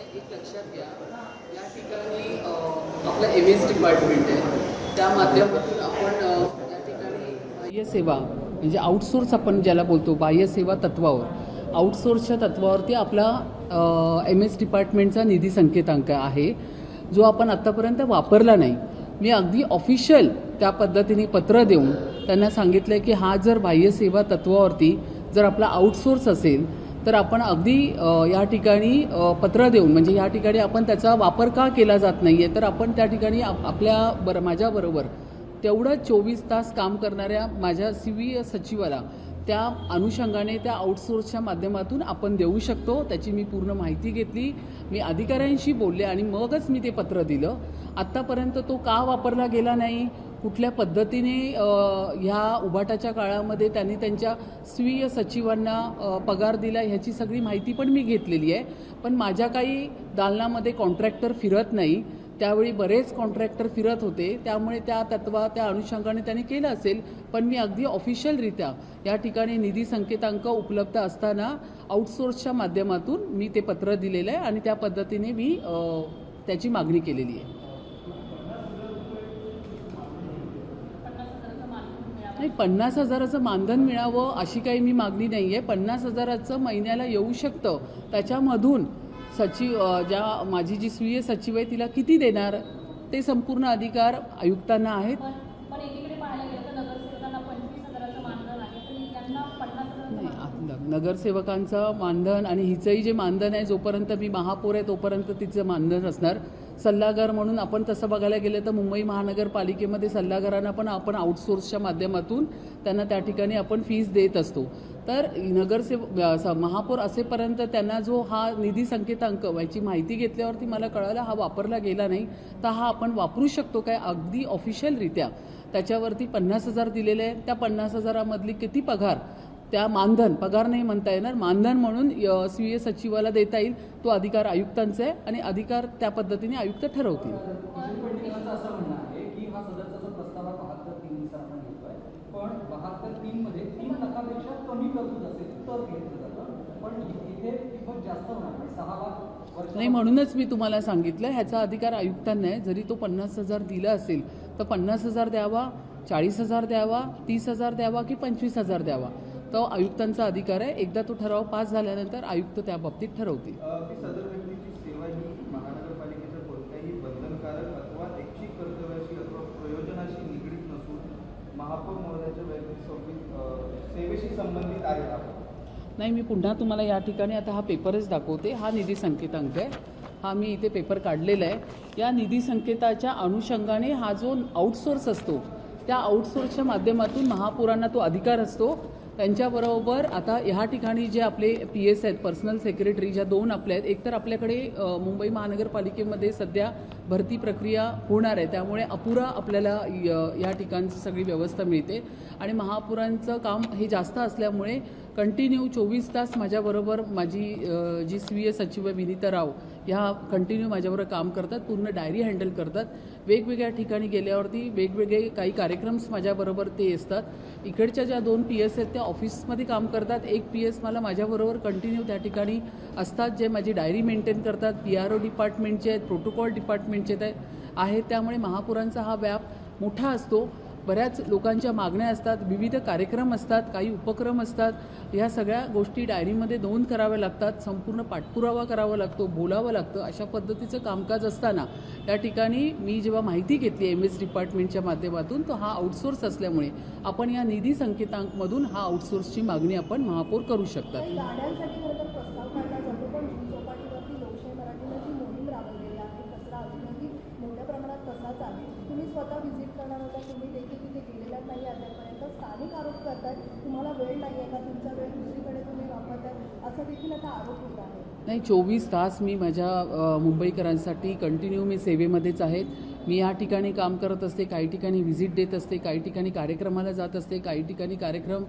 एक लक्षात घ्या, या ठिकाणी आपलं MS डिपार्टमेंट आहे, त्या माध्यमातून आपण या ठिकाणी बाह्य सेवा म्हणजे आउटसोर्स आपण ज्याला बोलतो बाह्य सेवा तत्वावर आउटसोर्सच्या तत्वावरती आपला MS डिपार्टमेंटचा निधी संकेतांक आहे, जो आपण आत्तापर्यंत वापरला नाही. मी अगदी ऑफिशियल त्या पद्धतीने पत्र देऊन त्यांना सांगितलं की हा जर बाह्य सेवा तत्वावरती जर आपला आउटसोर्स असेल तर आपण अगदी या ठिकाणी पत्र देऊन म्हणजे या ठिकाणी आपण त्याचा वापर का केला जात नाही आहे, तर आपण त्या ठिकाणी माझ्याबरोबर तेवढं 24 तास काम करणाऱ्या माझ्या CVS सचिवाला त्या अनुषंगाने त्या आउटसोर्सच्या माध्यमातून आपण देऊ शकतो. त्याची मी पूर्ण माहिती घेतली, मी अधिकाऱ्यांशी बोलले आणि मगच मी ते पत्र दिलं. आत्तापर्यंत तो का वापरला गेला नाही, कुठल्या पद्धतीने ह्या उभाटाच्या काळामध्ये त्यांनी त्यांच्या स्वीय सचिवांना पगार दिला ह्याची सगळी माहिती पण मी घेतलेली आहे. पण माझ्या काही दालनामध्ये कॉन्ट्रॅक्टर फिरत नाही, त्यावेळी बरेच कॉन्ट्रॅक्टर फिरत होते, त्यामुळे त्या अनुषंगाने त्यांनी केलं असेल. पण मी अगदी ऑफिशियलरित्या या ठिकाणी निधी संकेतांक उपलब्ध असताना आउटसोर्सच्या माध्यमातून मी ते पत्र दिलेलं आहे आणि त्या पद्धतीने मी त्याची मागणी केलेली आहे. नाही, 50,000चं मानधन मिळावं अशी काही मी मागणी नाही आहे. 50,000चं महिन्याला येऊ शकतं, त्याच्यामधून ज्या माझी जी स्वीय सचिव आहे तिला किती देणार ते संपूर्ण अधिकार आयुक्तांना आहेत. नगरसेवकांचं मानधन आणि हिचंही जे मानधन आहे, जोपर्यंत मी महापौर आहे तोपर्यंत तिचं मानधन असणार. सल्लागार म्हणून आपण तसं बघायला गेलं तर मुंबई महानगरपालिकेमध्ये सल्लागारांना पण आपण आउटसोर्सच्या माध्यमातून त्यांना त्या ठिकाणी आपण फीस देत असतो. तर महापौर असेपर्यंत त्यांना जो हा निधी संकेतांक याची माहिती घेतल्यावरती मला कळालं हा वापरला गेला नाही, तर हा आपण वापरू शकतो काय अगदी ऑफिशियलरित्या. त्याच्यावरती 50,000 दिलेले आहे, त्या 50,000मधली किती पगार त्या मानधन पगार नाही म्हणता येणार, मानधन म्हणून स्वीय सचिवाला देता येईल, तो अधिकार आयुक्तांचा आहे आणि अधिकार त्या पद्धतीने आयुक्त ठरवतील. नाही, म्हणूनच मी तुम्हाला सांगितलं ह्याचा अधिकार आयुक्तांना आहे. जरी तो 50,000 दिला असेल तर 50,000 द्यावा, 40,000 द्यावा, 30,000 द्यावा की 25,000 द्यावा, तो आयुक्तांचा अधिकार आहे. एकदा तो ठराव पास झाल्यानंतर आयुक्त त्या बाबतीत ठरवतील. सदर व्यक्तीची सेवा ही महानगरपालिकेच्या कोणत्याही बंधनकारक अथवा ऐच्छिक कर्तव्याशी अथवा प्रयोजनाशी निगडीत नसून महापौर महोदयाच्या वैयक्तिक सेवेशी संबंधित आहे. नाही, मी पुन्हा तुम्हाला या ठिकाणी आता हा पेपरच दाखवते. हा निधी संकेतांक आहे, हा मी इथे पेपर काढलेला आहे. या निधी संकेताच्या अनुषंगाने हा जो आउटसोर्स असतो त्या आउटसोर्सच्या माध्यमातून महापौरांना तो अधिकार असतो. त्यांच्याबरोबर आता ह्या ठिकाणी जे आपले PS आहेत, पर्सनल सेक्रेटरी, ज्या 2 आपल्या आहेत, एकतर आपल्याकडे मुंबई महानगरपालिकेमध्ये सध्या भरती प्रक्रिया होणार आहे, त्यामुळे अपुरा आपल्याला या ठिकाणची सगळी व्यवस्था मिळते आणि महापौरांचं काम हे जास्त असल्यामुळे कंटिन्यू 24 तास माझ्याबरोबर माझी जी स्वीय सचिव विनीता राव ह्या कंटिन्यू माझ्याबरोबर काम करतात, पूर्ण डायरी हँडल करतात. वेगवेगळ्या ठिकाणी गेल्यावरती वेगवेगळे काही कार्यक्रम्स माझ्याबरोबर ते असतात. इकडच्या ज्या 2 PS आहेत त्या ऑफिसमध्ये काम करतात. एक PS मला माझ्याबरोबर कंटिन्यू त्या ठिकाणी असतात, जे माझी डायरी मेंटेन करतात. PRO डिपार्टमेंटचे आहेत, प्रोटोकॉल डिपार्टमेंटचे आहेत. त्यामुळे महापौरांचा हा व्याप मोठा असतो. बऱ्याच लोकांच्या मागण्या असतात, विविध कार्यक्रम असतात, काही उपक्रम असतात. ह्या सगळ्या गोष्टी डायरीमध्ये नोंद कराव्या लागतात, संपूर्ण पाठपुरावा करावा लागतो, बोलावं लागतं. अशा पद्धतीचं कामकाज असताना या ठिकाणी मी जेव्हा माहिती घेतली MS डिपार्टमेंटच्या माध्यमातून, तो हा आउटसोर्स असल्यामुळे आपण या निधी संकेतांकमधून हा आउटसोर्सची मागणी आपण महापौर करू शकतात. तुम्ही स्वतः व्हिजिट करणार होता, तुम्ही देखील तिथे गेलेला नाही आतापर्यंत. स्थानिक आरोप करतायत तुम्हाला वेळ नाही आहे का, तुमचा वेळ दुसरीकडे तुम्ही वापरताय, असं देखील आता आरोप होत आहे. नाही, 24 तास मी माझ्या मुंबईकरांसाठी कंटिन्यू मी सेवेमध्येच आहेत. मी या ठिकाणी काम करत असते, काही ठिकाणी व्हिजिट देत असते, काही ठिकाणी कार्यक्रमाला जात असते, काही ठिकाणी कार्यक्रम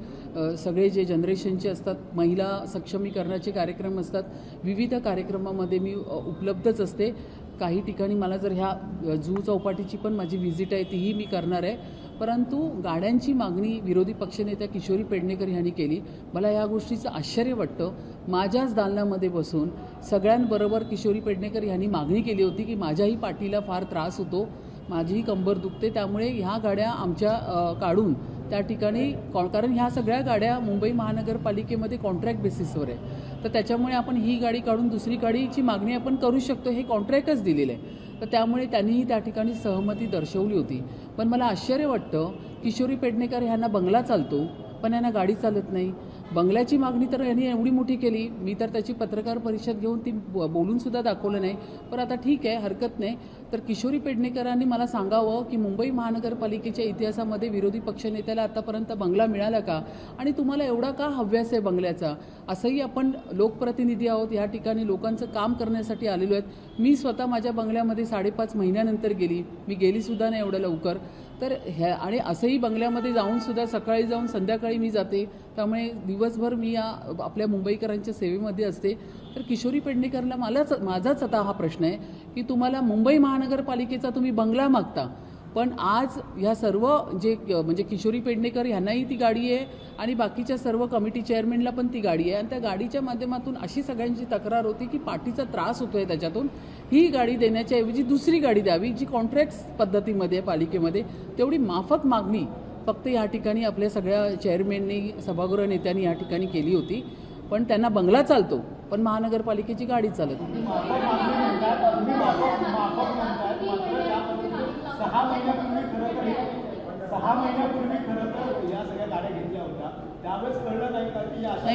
सगळे जे जनरेशनचे असतात, महिला सक्षमीकरणाचे कार्यक्रम असतात, विविध कार्यक्रमामध्ये मी उपलब्धच असते. काही ठिकाणी मला जर ह्या जुहू चौपाटीची पण माझी व्हिजिट आहे तीही मी करणार आहे. परंतु गाड्यांची मागणी विरोधी पक्षनेत्या किशोरी पेडणेकर यांनी केली. मला या गोष्टीचं आश्चर्य वाटतं. माझ्याच दालनामध्ये बसून सगळ्यांबरोबर किशोरी पेडणेकर यांनी मागणी केली होती की माझ्याही पाठीला फार त्रास होतो, माझीही कंबर दुखते, त्यामुळे ह्या गाड्या आमच्या काढून त्या ठिकाणी कारण ह्या सगळ्या गाड्या मुंबई महानगरपालिकेमध्ये कॉन्ट्रॅक्ट बेसिसवर आहे, तर त्याच्यामुळे आपण ही गाडी काढून दुसरी गाडीची मागणी आपण करू शकतो, हे कॉन्ट्रॅक्टच दिलेलं आहे. तर त्यामुळे त्यांनीही त्या ठिकाणी सहमती दर्शवली होती. पण मला आश्चर्य वाटतं, किशोरी पेडणेकर ह्यांना बंगला चालतो पण यांना गाडी चालत नाही. बंगल्याची मागणी तर यांनी एवढी मोठी केली, मी तर त्याची पत्रकार परिषद घेऊन ती बोलूनसुद्धा दाखवलं नाही. पण आता ठीक आहे, हरकत नाही. तर किशोरी पेडणेकरांनी मला सांगावं की मुंबई महानगरपालिकेच्या इतिहासामध्ये विरोधी पक्षनेत्याला आतापर्यंत बंगला मिळाला का, आणि तुम्हाला एवढा का हव्यास आहे बंगल्याचा. असंही आपण लोकप्रतिनिधी आहोत, या ठिकाणी लोकांचं काम करण्यासाठी आलेलो आहेत. मी स्वतः माझ्या बंगल्यामध्ये 5.5 महिन्यानंतर गेली, मी गेलीसुद्धा नाही एवढं लवकर. तर ह्या आणि असंही बंगल्यामध्ये जाऊनसुद्धा सकाळी जाऊन संध्याकाळी मी जाते, त्यामुळे दिवसभर मी या आपल्या मुंबईकरांच्या सेवेमध्ये असते. तर किशोरी पेडणेकरला माझाच आता हा प्रश्न आहे की तुम्हाला मुंबई महानगरपालिकेचा तुम्ही बंगला मागता, पण आज ह्या सर्व जे म्हणजे किशोरी पेडणेकर ह्यांनाही ती गाडी आहे आणि बाकीच्या सर्व कमिटी चेअरमॅनला पण ती गाडी आहे, आणि त्या गाडीच्या माध्यमातून अशी सगळ्यांची तक्रार होती की पाठीचा त्रास होतो आहे त्याच्यातून. ही गाडी देण्याच्या ऐवजी दुसरी गाडी द्यावी जी कॉन्ट्रॅक्ट पद्धतीमध्ये आहे पालिकेमध्ये, तेवढी माफक मागणी फक्त या ठिकाणी आपल्या सगळ्या चेअरमॅननी सभागृह नेत्यांनी या ठिकाणी केली होती. पण त्यांना बंगला चालतो पण महानगरपालिकेची गाडी चालत नाही.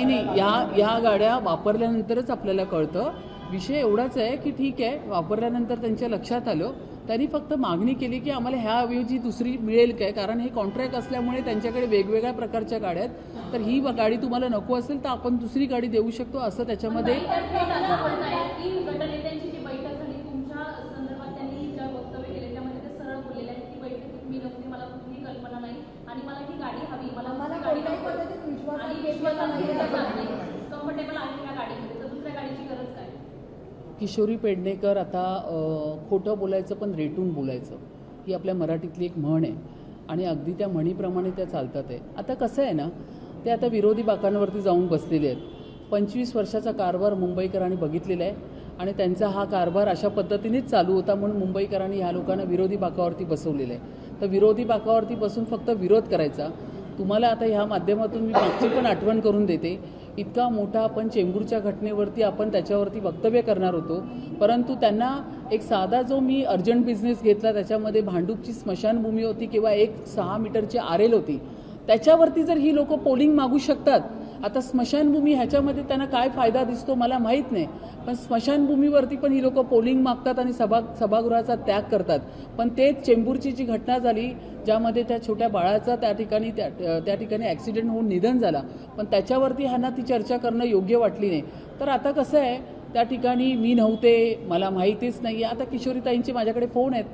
नाही, या गाड्या वापरल्यानंतरच आपल्याला कळतं. विषय एवढाच आहे की ठीक आहे, वापरल्यानंतर त्यांच्या लक्षात आलं, त्यांनी फक्त मागणी केली की आम्हाला ह्याऐवजी दुसरी मिळेल काय, कारण हे कॉन्ट्रॅक्ट असल्यामुळे त्यांच्याकडे वेगवेगळ्या प्रकारच्या गाड्या आहेत. तर ही गाडी तुम्हाला नको असेल तर आपण दुसरी गाडी देऊ शकतो असं त्याच्यामध्ये. किशोरी पेडणेकर आता खोटं बोलायचं पण रेटून बोलायचं, ही आपल्या मराठीतली एक म्हण आहे आणि अगदी त्या म्हणीप्रमाणे त्या चालतात आहे. आता कसं आहे ना, ते आता विरोधी बाकांवरती जाऊन बसलेले आहेत. 25 वर्षाचा कारभार मुंबईकरांनी बघितलेला आहे आणि त्यांचा हा कारभार अशा पद्धतीनेच चालू होता, म्हणून मुंबईकरांनी ह्या लोकांना विरोधी बाकावरती बसवलेलं आहे. तर विरोधी बाकावरती बसून फक्त विरोध करायचा. तुम्हाला आता ह्या माध्यमातून मी मागची पण आठवण करून देते, इतका मोठा आपण चेंबूरच्या घटनेवरती आपण त्याच्यावरती वक्तव्य करणार होतो, परंतु त्यांना एक साधा जो मी अर्जंट बिझनेस घेतला त्याच्यामध्ये भांडूपची स्मशानभूमी होती किंवा एक 6 मीटरची आरेल होती, त्याच्यावरती जर ही लोक पोलिंग मागू शकतात. आता स्मशानभूमी ह्याच्यामध्ये त्यांना काय फायदा दिसतो मला माहीत नाही, पण स्मशानभूमीवरती पण ही लोक पोलिंग मागतात आणि सभागृहाचा त्याग करतात. पण तेच चेंबूरची जी घटना झाली ज्यामध्ये त्या छोट्या बाळाचा त्या ठिकाणी ॲक्सिडेंट होऊन निधन झाला, पण त्याच्यावरती ह्यांना ती चर्चा करणं योग्य वाटली नाही. तर आता कसं आहे, त्या ठिकाणी मी नव्हते, मला माहितीच नाही आहे. आता किशोरीताईंचे माझ्याकडे फोन आहेत,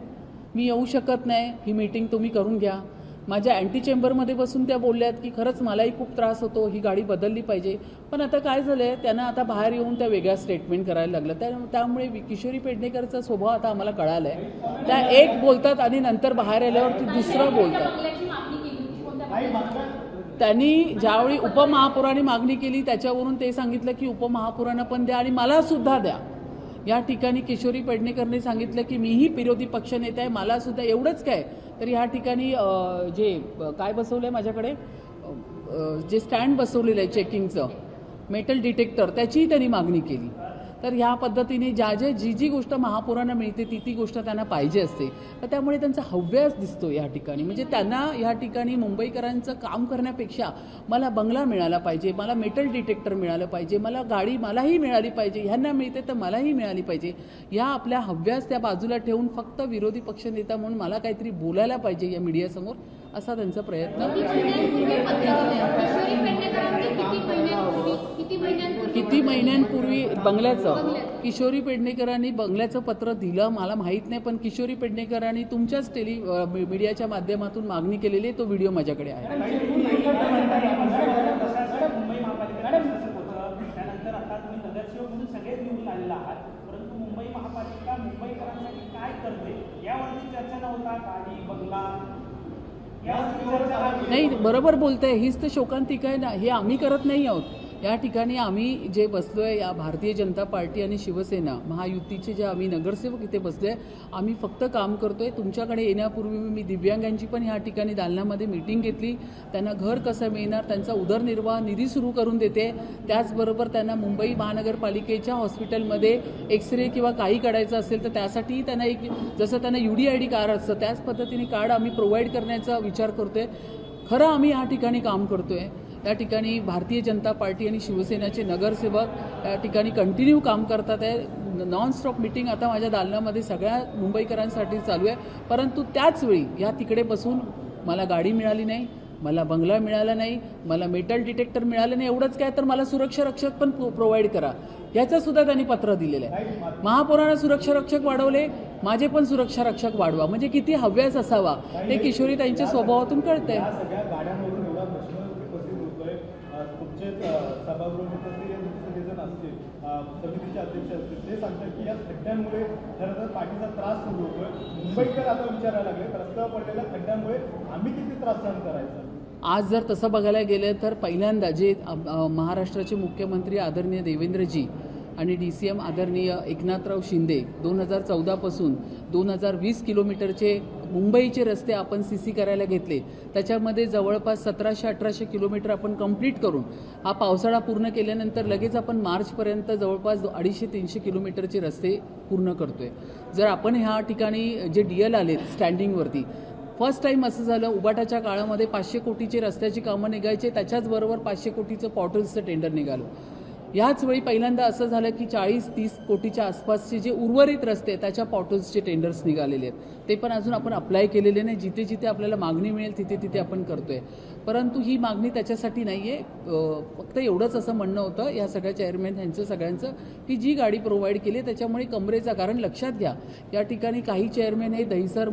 मी येऊ शकत नाही, ही मीटिंग तुम्ही करून घ्या. माझ्या अँटी चेंबरमध्ये बसून त्या बोलल्यात की खरंच मलाही खूप त्रास होतो, ही गाडी बदलली पाहिजे. पण आता काय झालं आहे, त्यांना आता बाहेर येऊन त्या वेगळ्या स्टेटमेंट करायला लागलं. त्यामुळे किशोरी पेडणेकरचा स्वभाव आता आम्हाला कळाला आहे. त्या एक बोलतात आणि नंतर बाहेर आल्यावरती दुसरं बोलतात. त्यांनी ज्यावेळी उपमहापौरांनी मागणी केली त्याच्यावरून ते सांगितलं की उपमहापौरांना पण द्या आणि मला सुद्धा द्या. या ठिकाणी किशोरी पेडणेकरने सांगितलं की मीही विरोधी पक्षनेता आहे, मला सुद्धा एवढंच काय. तर ह्या ठिकाणी जे काय बसवलं आहे माझ्याकडे, जे स्टँड बसवलेलं आहे चेकिंगचं मेटल डिटेक्टर, त्याचीही त्यांनी मागणी केली. तर ह्या पद्धतीने जी गोष्ट महापौरांना मिळते ती गोष्ट त्यांना पाहिजे असते. तर त्यामुळे त्यांचा हव्यास दिसतो या ठिकाणी. म्हणजे त्यांना या ठिकाणी मुंबईकरांचं काम करण्यापेक्षा मला बंगला मिळाला पाहिजे, मला मेटल डिटेक्टर मिळालं पाहिजे, मला गाडी मलाही मिळाली पाहिजे, ह्यांना मिळते तर मलाही मिळाली पाहिजे, या आपल्या हव्यास त्या बाजूला ठेवून फक्त विरोधी पक्षनेता म्हणून मला काहीतरी बोलायला पाहिजे या मीडियासमोर, असा त्यांचा प्रयत्न. किती महिन्यांपूर्वी बंगल्याचं किशोरी पेडणेकरांनी बंगल्याचं पत्र दिलं मला माहीत नाही, पण किशोरी पेडणेकरांनी तुमच्याच मीडियाच्या माध्यमातून मागणी केलेली आहे, तो व्हिडिओ माझ्याकडे आहे. त्यानंतर आता तुम्ही नगरसेवक म्हणून सगळेच निवडून आलेला आहात, परंतु मुंबई महापालिका मुंबईकरांसाठी काय करते यावरती चर्चा नव्हता. गाडी, बंगला, या चर्चा लागली. नाही, बरोबर बोलताय. हीच तर शोकांतिका आहे ना. हे आम्ही करत नाही आहोत. या ठिकाणी आम्ही जे बसलोय, या भारतीय जनता पार्टी आणि शिवसेना महायुतीचे जे आम्ही नगरसेवक इथे बसलोय, आम्ही फक्त काम करतोय. तुमच्याकडे येण्यापूर्वी मी दिव्यांगांची पण या ठिकाणी दालनामध्ये मीटिंग घेतली. त्यांना घर कसं मिळणार, त्यांचा उदरनिर्वाह निधी सुरू करून देते. त्याचबरोबर त्यांना मुंबई महानगरपालिकेच्या हॉस्पिटलमध्ये एक्सरे किंवा काही काढायचं असेल तर त्यासाठीही त्यांना एक, जसं त्यांना UDID कार्ड असतं त्याच पद्धतीने कार्ड आम्ही प्रोव्हाइड करण्याचा विचार करतोय. खरं आम्ही या ठिकाणी काम करतोय. या ठिकाणी भारतीय जनता पार्टी आणि शिवसेनेचे नगरसेवक या ठिकाणी कंटिन्यू काम करतात आहे. नॉनस्टॉप मीटिंग आता माझ्या दालनामध्ये सगळ्या मुंबईकरांसाठी चालू आहे. परंतु त्याचवेळी या तिकडे बसून मला गाडी मिळाली नाही, मला बंगला मिळाला नाही, मला मेटल डिटेक्टर मिळालं नाही. एवढंच काय तर मला सुरक्षा रक्षक पण प्रोव्हाइड करा, याचंसुद्धा त्यांनी पत्र दिलेलं आहे. महापौरांना सुरक्षा रक्षक वाढवले, माझे पण सुरक्षा रक्षक वाढवा. म्हणजे किती हव्यास असावा हे किशोरी त्यांच्या स्वभावातून कळतंय. या सगळ्या गाड्यांवरून एवढा प्रश्न उपस्थित होतोय. तुमचे सभागृह सगळेजण असतील, समितीचे अध्यक्ष असतील, ते सांगतात की या खड्ड्यांमुळे खरं तर पाठीचा त्रास सुरू होतोय. मुंबईकर आता विचारायला लागले, रस्त्यावर पडलेल्या खड्ड्यांमुळे आम्ही किती त्रास सहन करायचा. आज जर तसं बघायला गेलं तर पहिल्यांदा जे महाराष्ट्राचे मुख्यमंत्री आदरणीय देवेंद्रजी आणि DCM आदरणीय एकनाथराव शिंदे 2014 पासून 2020 किलोमीटरचे मुंबईचे रस्ते आपण CC करायला घेतले. त्याच्यामध्ये जवळपास 1700-1800 किलोमीटर आपण कंप्लीट करून हा पावसाळा पूर्ण केल्यानंतर लगेच आपण मार्चपर्यंत जवळपास 250-300 किलोमीटरचे रस्ते पूर्ण करतोय. जर आपण ह्या ठिकाणी जे DL आलेत स्टँडिंगवरती, फर्स्ट टाईम असं झालं, उबाटाच्या काळामध्ये 500 कोटीचे रस्त्याची कामं निघायचे, त्याच्याचबरोबर 500 कोटीचं पॉर्टल्सचं टेंडर निघालं. याच वेळी पहिल्यांदा असं झालं की 40-30 कोटीच्या आसपासचे जे उर्वरित रस्ते त्याच्या पॉर्टल्सचे टेंडर्स निघालेले आहेत. ते पण अजून आपण अप्लाय केलेले नाही. जिथे जिथे आपल्याला मागणी मिळेल तिथे तिथे आपण करतोय. परंतु ही मागणी त्याच्यासाठी नाही आहे. फक्त एवढंच असं म्हणणं होतं या सगळ्या चेअरमॅन ह्यांचं सगळ्यांचं की जी गाडी प्रोव्हाइड केली त्याच्यामुळे कमरेचा, कारण लक्षात घ्या या ठिकाणी काही चेअरमॅन हे दहिसर,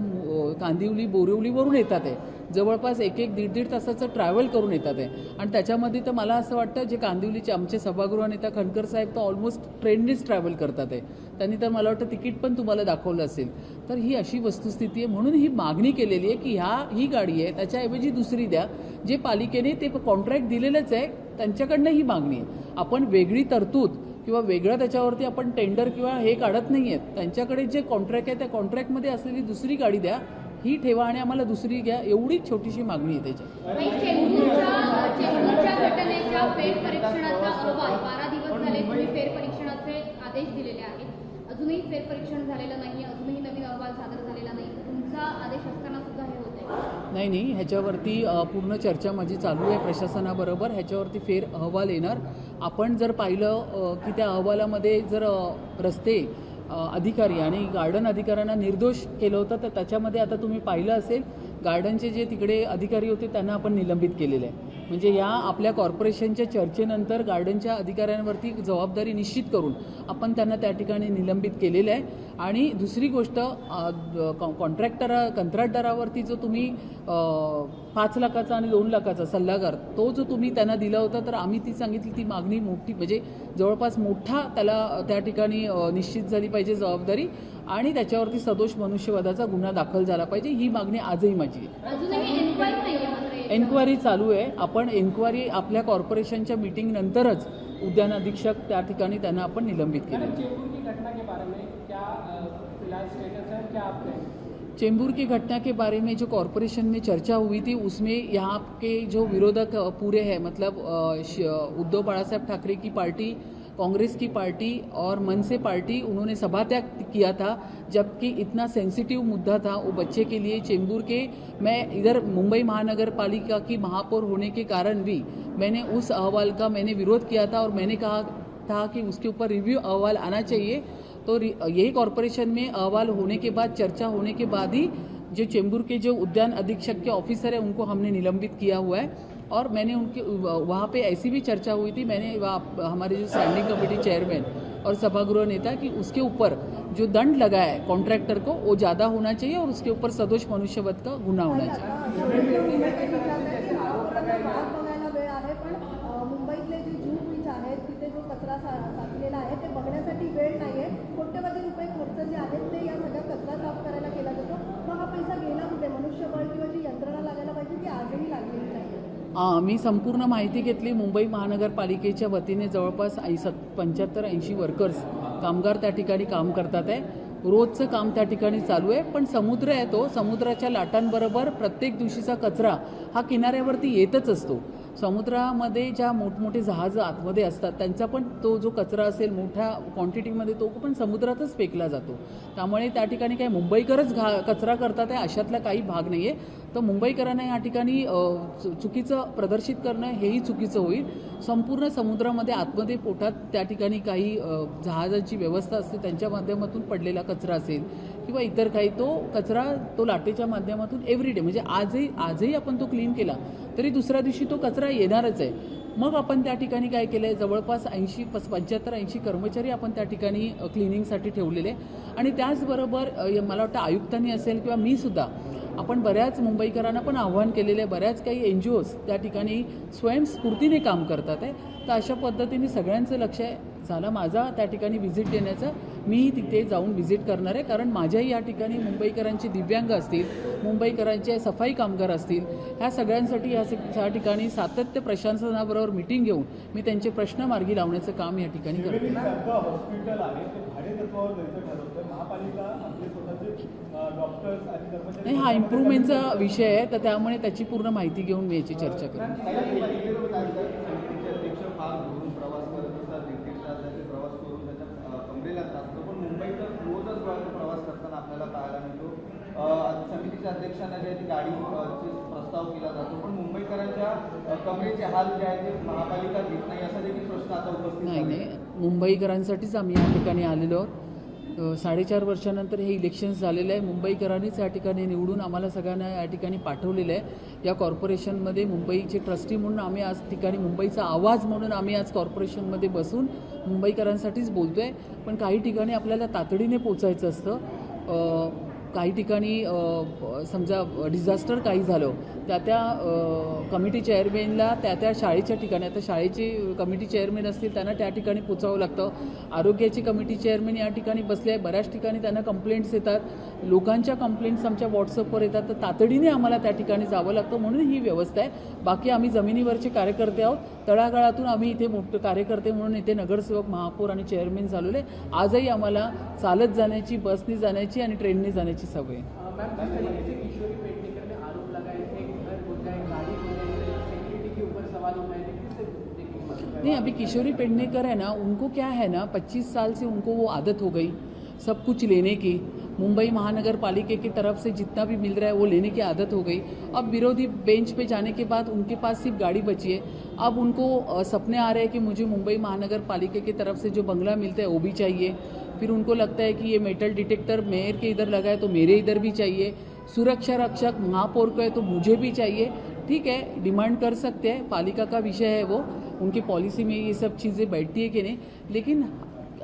कांदिवली, बोरिवलीवरून येतात आहे. जवळपास 1-1, 1.5 तासाचं ट्रॅव्हल करून येतात आहे. आणि त्याच्यामध्ये तर मला असं वाटतं जे कांदिवलीचे आमचे सभागृह नेता खणकर साहेब तर ऑलमोस्ट ट्रेननीच ट्रॅव्हल करतात आहे. त्यांनी तर मला वाटतं तिकीट पण तुम्हाला दाखवलं असेल. तर ही अशी वस्तुस्थिती आहे. म्हणून ही मागणी केलेली आहे की ही गाडी आहे त्याच्याऐवजी दुसरी द्या. जे पालिकेने ते कॉन्ट्रॅक्ट दिलेलंच आहे त्यांच्याकडनं ही मागणी आहे. आपण वेगळी तरतूद किंवा वेगळं त्याच्यावरती आपण टेंडर किंवा हे काढत नाही आहेत. त्यांच्याकडे जे कॉन्ट्रॅक्ट आहे त्या कॉन्ट्रॅक्टमध्ये असलेली दुसरी गाडी द्या, ही ठेवा आणि आम्हाला दुसरी घ्या. एवढीच छोटीशी मागणी आहे त्याच्यात. चेंबूरच्या घटनेच्या फेरपरीक्षणाचा अहवाल 12 दिवस झाले तुम्ही फेरपरीक्षणाचे आदेश दिलेले आहेत. अजूनही फेरपरीक्षण झालेलं नाही, अजूनही नवीन अहवाल सादर झालेला नाही. तुमचा आदेश असताना सुद्धा हे होते. नाही, ह्याच्यावरती पूर्ण चर्चा माझी चालू आहे प्रशासनाबरोबर. ह्याच्यावरती फेर अहवाल येणार. आपण जर पाहिलं की त्या अहवालामध्ये जर रस्ते अधिकारी आणि गार्डन अधिकाऱ्यांना निर्दोष केलं होतं तर त्याच्यामध्ये आता तुम्ही पाहिलं असेल गार्डनचे जे तिकडे अधिकारी होते त्यांना आपण निलंबित केलेलं आहे. म्हणजे या आपल्या कॉर्पोरेशनच्या चर्चेनंतर गार्डनच्या अधिकाऱ्यांवरती जबाबदारी निश्चित करून आपण त्यांना त्या ठिकाणी निलंबित केलेलं आहे. आणि दुसरी गोष्ट, कंत्राटदारावरती जो तुम्ही 5 लाखाचा आणि 2 लाखाचा सल्लागार तो जो तुम्ही त्यांना दिला होता, तर आम्ही ती सांगितली ती मागणी मोठी, म्हणजे जवळपास मोठा त्याला त्या ठिकाणी निश्चित झाली पाहिजे जबाबदारी आणि त्याच्यावरती सदोष मनुष्यवधाचा गुन्हा दाखल झाला पाहिजे. ही मागणी आजही माझी आहे. अजूनही एन्क्वायरी नाही आहे. एन्क्वायरी चालू आहे. आपण एन्क्वायरी आपल्या कॉर्पोरेशनच्या मीटिंग नंतरच उद्यान अधीक्षक त्या ठिकाणी त्यांना आपण निलंबित केलं. चेंबूर की घटना के बारे में क्या फिलहाल स्टेटस है, क्या आप कहें? चेंबूर की घटना के बारे में जो कॉरपोरेशन में चर्चा हुई थी उसमें यहाँ के जो विरोधक पूरे हैं, मतलब उद्धव बाळासाहेब ठाकरे की पार्टी, कांग्रेस की पार्टी और मन से पार्टी, उन्होंने सभात्याग किया था. जबकि इतना सेंसिटिव मुद्दा था वो बच्चे के लिए चेंबूर के, मैं इधर मुंबई महानगर पालिका की महापौर होने के कारण भी मैंने उस अहवाल का मैंने विरोध किया था और मैंने कहा था कि उसके ऊपर रिव्यू अहवाल आना चाहिए. तो यही कॉरपोरेशन में अहवाल होने के बाद, चर्चा होने के बाद ही जो चेंबूर के जो उद्यान अधीक्षक के ऑफिसर है उनको हमने निलंबित किया हुआ है. और मैंने उनके वहाँ पे ऐसी भी चर्चा हुई थी, मैंने हमारे जो स्टैंडिंग कमेटी चेयरमैन और सभागृह नेता कि उसके ऊपर जो दंड लगा है कॉन्ट्रैक्टर को वो ज़्यादा होना चाहिए और उसके ऊपर सदोष मनुष्यवध का गुन्हा होना मुंबईतले जे जूह बीच आहेत तिथे जो कचरा साचलेला आहे ते बघण्यासाठी वेळ नाही आहे. कोट्यवधी रुपये खर्च जे आहेत ते या सगळ्या कचरा साफ करायला केला जातो. मग हा पैसा गेला कुठे? मनुष्यबळ किंवा जी यंत्रणा लागायला पाहिजे मी संपूर्ण माहिती घेतली. मुंबई महानगरपालिकेच्या वतीने जवळपास 75-80 वर्कर्स कामगार त्या ठिकाणी काम करतात आहे. रोजचं काम त्या ठिकाणी चालू आहे. पण समुद्र आहे, तो समुद्राच्या लाटांबरोबर प्रत्येक दिवशीचा कचरा हा किनाऱ्यावरती येतच असतो. समुद्रामध्ये ज्या मोठमोठे जहाजं आतमध्ये असतात त्यांचा पण तो जो कचरा असेल मोठ्या क्वांटिटीमध्ये तो पण समुद्रातच फेकला जातो. त्यामुळे त्या ठिकाणी काही मुंबईकरच कचरा करतात आहे अशातला काही भाग नाही आहे. तर मुंबईकरांना या ठिकाणी चुकीचं प्रदर्शित करणं हेही चुकीचं होईल. संपूर्ण समुद्रामध्ये आतमध्ये पोटात त्या ठिकाणी काही जहाजांची व्यवस्था असते त्यांच्या माध्यमातून पडलेला कचरा असेल किंवा इतर काही तो कचरा तो लाटेच्या माध्यमातून एव्हरीडे म्हणजे आजही आपण तो क्लीन केला तरी दुसऱ्या दिवशी तो कचरा येणारच आहे. मग आपण त्या ठिकाणी काय केलं आहे, जवळपास 75-80 कर्मचारी आपण त्या ठिकाणी क्लिनिंगसाठी ठेवलेले. आणि त्याचबरोबर मला वाटतं आयुक्तांनी असेल किंवा मी सुद्धा आपण बऱ्याच मुंबईकरांना पण आव्हान केलेलं आहे. बऱ्याच काही NGOs त्या ठिकाणी स्वयंस्फूर्तीने काम करतात आहे. तर अशा पद्धतीने सगळ्यांचं लक्ष आहे. झालं माझा त्या ठिकाणी व्हिजिट देण्याचं, मीही तिथे जाऊन व्हिजिट करणार आहे. कारण माझ्याही या ठिकाणी मुंबईकरांचे दिव्यांग असतील, मुंबईकरांचे सफाई कामगार असतील, ह्या सगळ्यांसाठी या ठिकाणी सातत्य प्रशासनाबरोबर मिटिंग घेऊन मी त्यांचे प्रश्न मार्गी लावण्याचं काम या ठिकाणी करते. हॉस्पिटल आहे ते भाडेतत्वावर द्यायचं ठरवतं. महापालिका आपले स्वतःचे डॉक्टर्स आणि कर्मचारी नाही, हा इम्प्रूव्हमेंटचा विषय आहे. तर त्यामुळे त्याची पूर्ण माहिती घेऊन मी याची चर्चा करेन. अध्यक्ष फार घरून प्रवास करत असतात, 1.5 तासाचे प्रवास करून त्याच्या कमरेला असतो. पण मुंबईत रोजच प्रवास करताना आपल्याला पाहायला मिळतो. समितीच्या अध्यक्षांना जे आहे ती गाडीचे प्रस्ताव केला जातो. पण मुंबईकरांच्या कमरेचे हाल जे आहे ते महापालिका घेत नाही असा देखील प्रश्न आता उपस्थित नाही, मुंबईकरांसाठीच आम्ही या ठिकाणी आलेलो आहोत. 4.5 वर्षानंतर हे इलेक्शन्स झालेलं आहे. मुंबईकरांनीच या ठिकाणी निवडून आम्हाला सगळ्यांना या ठिकाणी पाठवलेलं आहे. या कॉर्पोरेशनमध्ये मुंबईचे ट्रस्टी म्हणून आम्ही आज ठिकाणी मुंबईचा आवाज म्हणून आम्ही आज कॉर्पोरेशनमध्ये बसून मुंबईकरांसाठीच बोलतो आहे. पण काही ठिकाणी आपल्याला तातडीने पोचायचं असतं. काही ठिकाणी समजा डिझास्टर काही झालं त्या कमिटी चेअरमॅनला त्या शाळेच्या ठिकाणी, आता शाळेचे कमिटी चेअरमॅन असतील त्यांना त्या ठिकाणी पोचावं लागतं. आरोग्याची कमिटी चेअरमॅन या ठिकाणी बसले आहे. बऱ्याच ठिकाणी त्यांना कंप्लेंट्स येतात, लोकांच्या कंप्लेंट्स आमच्या व्हॉट्सअपवर येतात. तर तातडीने आम्हाला त्या ठिकाणी जावं लागतं. म्हणून ही व्यवस्था आहे. बाकी आम्ही जमिनीवरचे कार्यकर्ते आहोत. तळागाळातून आम्ही इथे मोठे कार्यकर्ते म्हणून इथे नगरसेवक, महापौर आणि चेअरमॅन झालेले. आजही आम्हाला चालत जाण्याची, बसनी जाण्याची आणि ट्रेनने जाण्याची सवय आहे. मैम, जिस तरीके से किशोरी पेडनेकर ने आरोप लगाए थे, घर हो जाए, गाड़ी हो जाए, सिक्योरिटी के ऊपर सवाल उठाए थे, किससे देखिए? नहीं, अभी किशोरी पेडनेकर है ना, उनको क्या है ना, 25 साल से उनको वो आदत हो गई सब कुछ लेने की. मुंबई महानगर पालिका की तरफ से जितना भी मिल रहा है वो लेने की आदत हो गई. अब विरोधी बेंच पे जाने के बाद उनके पास सिर्फ गाड़ी बची है. अब उनको सपने आ रहे हैं कि मुझे मुंबई महानगर पालिका की तरफ से जो बंगला मिलता है वो भी चाहिए. फिर उनको लगता है कि ये मेटल डिटेक्टर मेयर के इधर लगा है तो मेरे इधर भी चाहिए. सुरक्षा रक्षक महापौर को है तो मुझे भी चाहिए. ठीक है, डिमांड कर सकते हैं, पालिका का विषय है वो, उनकी पॉलिसी में ये सब चीज़ें बैठती है कि नहीं. लेकिन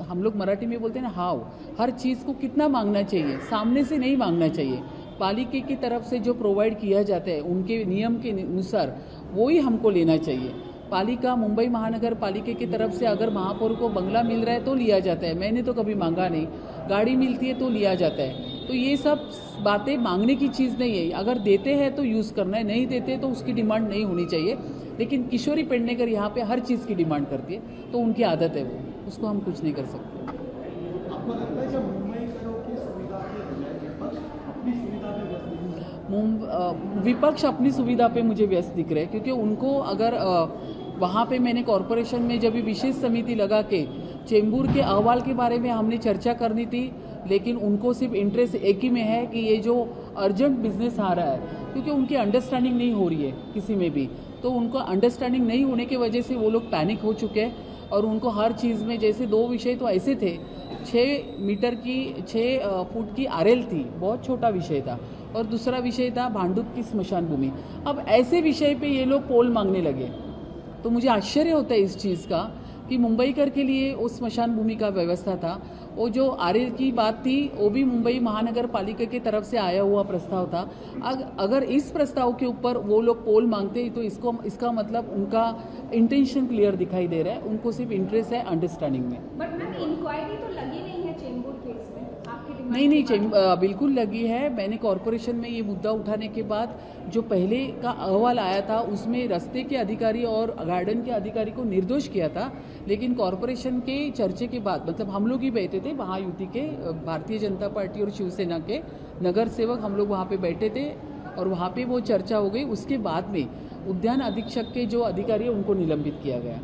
हम लोग मराठी में बोलते हैं ना, हाव, हर चीज़ को कितना मांगना चाहिए, सामने से नहीं मांगना चाहिए. पालिका की तरफ से जो प्रोवाइड किया जाता है उनके नियम के अनुसार वो ही हमको लेना चाहिए. पालिका, मुंबई महानगर पालिका की तरफ से अगर महापौर को बंगला मिल रहा है तो लिया जाता है. मैंने तो कभी मांगा नहीं. गाड़ी मिलती है तो लिया जाता है. तो ये सब बातें मांगने की चीज़ नहीं है. अगर देते हैं तो यूज़ करना है, नहीं देते तो उसकी डिमांड नहीं होनी चाहिए. लेकिन किशोरी पेडनेकर यहाँ पे हर चीज़ की डिमांड करती है, तो उनकी आदत है वो, उसको हम कुछ नहीं कर सकते. आपको लगता है जब मुंबईकरों की सुविधा के बजाय विपक्ष अपनी सुविधा पे व्यस्त दिख विपक्ष अपनी सुविधा पे मुझे व्यस्त दिख रहे हैं. क्योंकि उनको अगर वहाँ पे मैंने कॉरपोरेशन में जब भी विशेष समिति लगा के चेंबूर के अहवाल के बारे में हमने चर्चा करनी थी, लेकिन उनको सिर्फ इंटरेस्ट एक ही में है कि ये जो अर्जेंट बिजनेस आ रहा है, क्योंकि उनकी अंडरस्टैंडिंग नहीं हो रही है किसी में भी. तो उनको अंडरस्टैंडिंग नहीं होने की वजह से वो लोग पैनिक हो चुके हैं. और उनको हर चीज़ में, जैसे 2 विषय तो ऐसे थे, 6 फुट की RL थी, बहुत छोटा विषय था, और दूसरा विषय था भांडुप की स्मशान भूमि. अब ऐसे विषय पे ये लोग पोल मांगने लगे. तो मुझे आश्चर्य होता है इस चीज़ का कि मुंबईकर के लिए उस स्मशान भूमि का व्यवस्था था. वो जो RL की बात थी वो भी मुंबई महानगर पालिका की तरफ से आया हुआ प्रस्ताव था. अगर इस प्रस्ताव के ऊपर वो लोग पोल मांगते तो इसका मतलब उनका इंटेंशन क्लियर दिखाई दे रहा है. उनको सिर्फ इंटरेस्ट है अंडरस्टैंडिंग में. बट मैम, इंक्वायरी तो लगी नहीं है चेंबूर केस में, आपकी डिमांड नहीं, बिल्कुल लगी है। मैंने कॉरपोरेशन में ये मुद्दा उठाने के बाद जो पहले का अहवाल आया था उसमें रास्ते के अधिकारी और गार्डन के अधिकारी को निर्दोष किया था, लेकिन कॉरपोरेशन के चर्चे के बाद, मतलब हम लोग ही बैठे थे महायुति के, भारतीय जनता पार्टी और शिवसेना के नगर सेवक हम लोग वहाँ पे बैठे थे और वहाँ पे वो चर्चा हो गई। उसके बाद में उद्यान अधीक्षक के जो अधिकारी हैं उनको निलंबित किया गया।